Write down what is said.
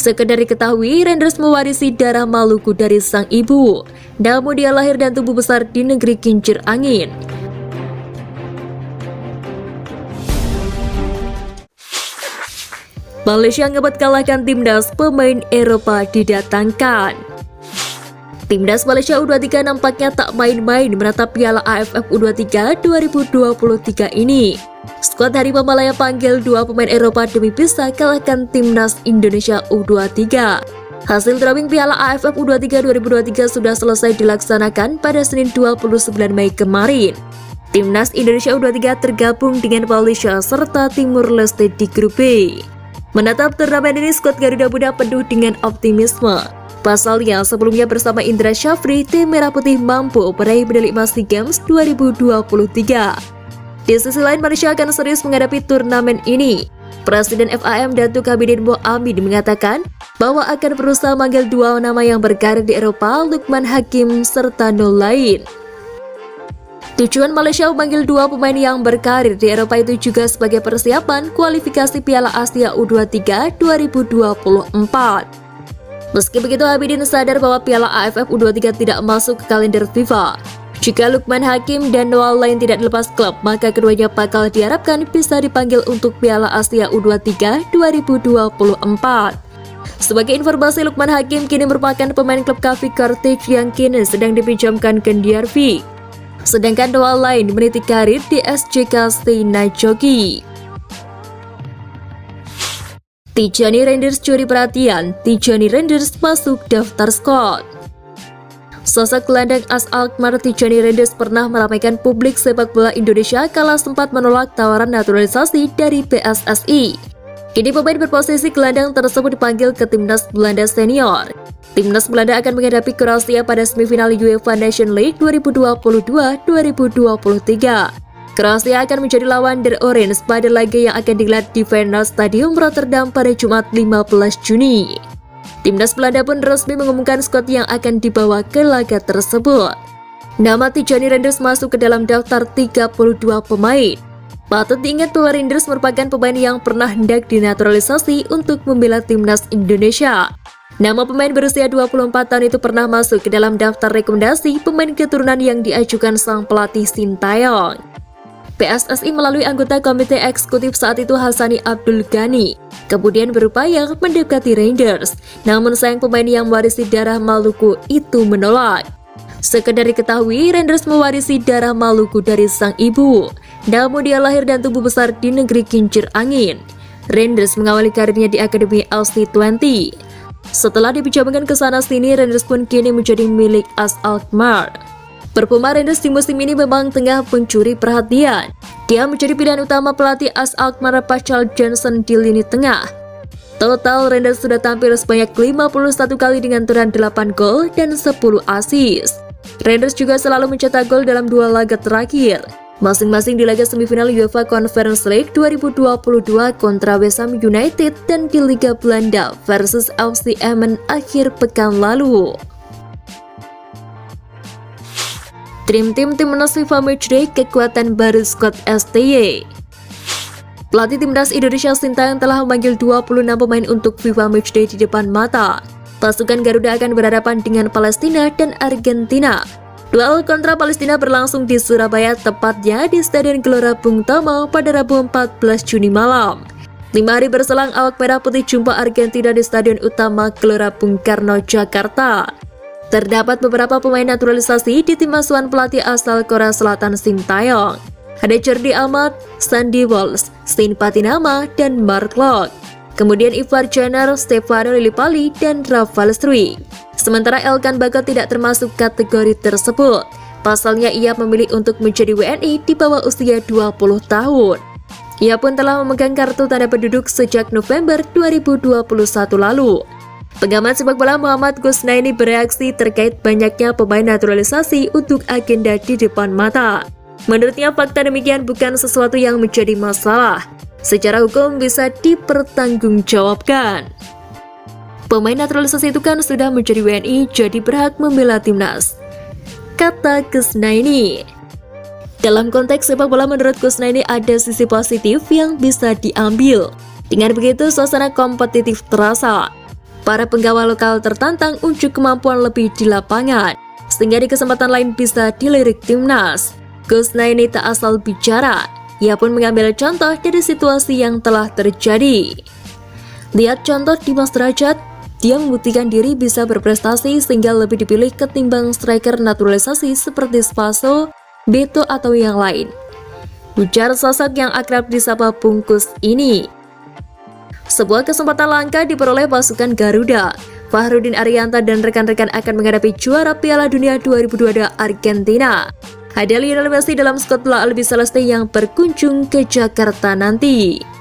Sekedar diketahui, Renders mewarisi darah Maluku dari sang ibu, namun dia lahir dan tumbuh besar di negeri kincir angin. Malaysia ngebat kalahkan timnas, pemain Eropa didatangkan. Timnas Malaysia U23 nampaknya tak main-main menatap Piala AFF U23 2023 ini. Skuad Harimau Malaya panggil 2 pemain Eropa demi bisa kalahkan timnas Indonesia U23. Hasil drawing Piala AFF U23 2023 sudah selesai dilaksanakan pada Senin 29 Mei kemarin. Timnas Indonesia U23 tergabung dengan Malaysia serta Timur Leste di grup B. Menatap turnamen ini, skuad Garuda Muda penuh dengan optimisme. Pasalnya, sebelumnya bersama Indra Syafri, tim Merah Putih mampu meraih medali emas SEA Games 2023. Di sisi lain, Malaysia akan serius menghadapi turnamen ini. Presiden FAM Datuk Hamidin Mohamid mengatakan bahwa akan berusaha manggil 2 nama yang berkarir di Eropa, Lukman Hakim serta nol lain. Tujuan Malaysia memanggil 2 pemain yang berkarir di Eropa itu juga sebagai persiapan kualifikasi Piala Asia U23 2024. Meski begitu, Hamidin sadar bahwa Piala AFF U23 tidak masuk ke kalender FIFA. Jika Lukman Hakim dan Noah lain tidak lepas klub, maka keduanya bakal diharapkan bisa dipanggil untuk Piala Asia U23 2024. Sebagai informasi, Lukman Hakim kini merupakan pemain klub KV Carthage yang kini sedang dipinjamkan ke DRV. Sedangkan Noah lain meniti karir di SJK Stena Jogi. Tijani Renders curi perhatian, Tijani Renders masuk daftar skot. Sosok gelandang AS Alkmaar Tijani Renders pernah meramaikan publik sepak bola Indonesia kala sempat menolak tawaran naturalisasi dari PSSI. Kini pemain berposisi gelandang tersebut dipanggil ke timnas Belanda senior. Timnas Belanda akan menghadapi Kroasia pada semifinal UEFA Nation League 2022-2023. Kroasia akan menjadi lawan The Orange pada laga yang akan digelar di Feyenoord Stadium Rotterdam pada Jumat 15 Juni. Timnas Belanda pun resmi mengumumkan skuad yang akan dibawa ke laga tersebut. Nama Tijani Renders masuk ke dalam daftar 32 pemain. Patut diingat bahwa Renders merupakan pemain yang pernah hendak dinaturalisasi untuk membela timnas Indonesia. Nama pemain berusia 24 tahun itu pernah masuk ke dalam daftar rekomendasi pemain keturunan yang diajukan sang pelatih Sintayong. PSSI melalui anggota komite eksekutif saat itu Hassani Abdul Ghani kemudian berupaya mendekati Renders, namun sayang pemain yang mewarisi darah Maluku itu menolak. Sekedar diketahui, Renders mewarisi darah Maluku dari sang ibu, namun dia lahir dan tumbuh besar di negeri kincir angin. Renders mengawali karirnya di Akademi LC20. Setelah dipinjamkan ke sana sini, Renders pun kini menjadi milik AS Alkmaar. Performa Renders di musim ini memang tengah mencuri perhatian. Dia menjadi pilihan utama pelatih AS Alkmaar Pascal Jansen di lini tengah. Total Renders sudah tampil sebanyak 51 kali dengan total 8 gol dan 10 assist. Renders juga selalu mencetak gol dalam 2 laga terakhir, masing-masing di laga semifinal UEFA Conference League 2022 kontra West Ham United dan di Liga Belanda versus FC Emmen akhir pekan lalu. Tim Timnas FIFA Matchday, kekuatan baru skuad STY. Pelatih Timnas Indonesia Sintayong telah memanggil 26 pemain untuk FIFA Matchday di depan mata. Pasukan Garuda akan berhadapan dengan Palestina dan Argentina. Duel kontra Palestina berlangsung di Surabaya, tepatnya di Stadion Gelora Bung Tomo pada Rabu 14 Juni malam. 5 hari berselang, awak merah putih jumpa Argentina di Stadion Utama Gelora Bung Karno, Jakarta. Terdapat beberapa pemain naturalisasi di tim asuhan pelatih asal Korea Selatan Sintayong. Ada Jordi Amat, Sandy Walsh, Stein Patinama, dan Mark Locke. Kemudian Ivar Jenner, Stefano Lillipali, dan Rafael Struijk. Sementara Elkan Bagot tidak termasuk kategori tersebut. Pasalnya ia memilih untuk menjadi WNI di bawah usia 20 tahun. Ia pun telah memegang kartu tanda penduduk sejak November 2021 lalu. Pengamat sepak bola Muhammad Gusnaini bereaksi terkait banyaknya pemain naturalisasi untuk agenda di depan mata. Menurutnya fakta demikian bukan sesuatu yang menjadi masalah. Secara hukum bisa dipertanggungjawabkan. Pemain naturalisasi itu kan sudah menjadi WNI, jadi berhak membela timnas, kata Gusnaini. Dalam konteks sepak bola, menurut Gusnaini ada sisi positif yang bisa diambil. Dengan begitu, suasana kompetitif terasa. para penggawa lokal tertantang unjuk kemampuan lebih di lapangan, sehingga di kesempatan lain bisa dilirik timnas. Kusnaini tak asal bicara, ia pun mengambil contoh dari situasi yang telah terjadi. Lihat contoh Dimas Derajat, dia membuktikan diri bisa berprestasi sehingga lebih dipilih ketimbang striker naturalisasi seperti Spaso, Beto atau yang lain. Ujar sosok yang akrab disapa Bungkus ini. Sebuah kesempatan langka diperoleh pasukan Garuda. Fahrudin Arianta dan rekan-rekan akan menghadapi juara Piala Dunia 2022 Argentina. Ada Lionel Messi dalam skuad La Albiceleste yang berkunjung ke Jakarta nanti.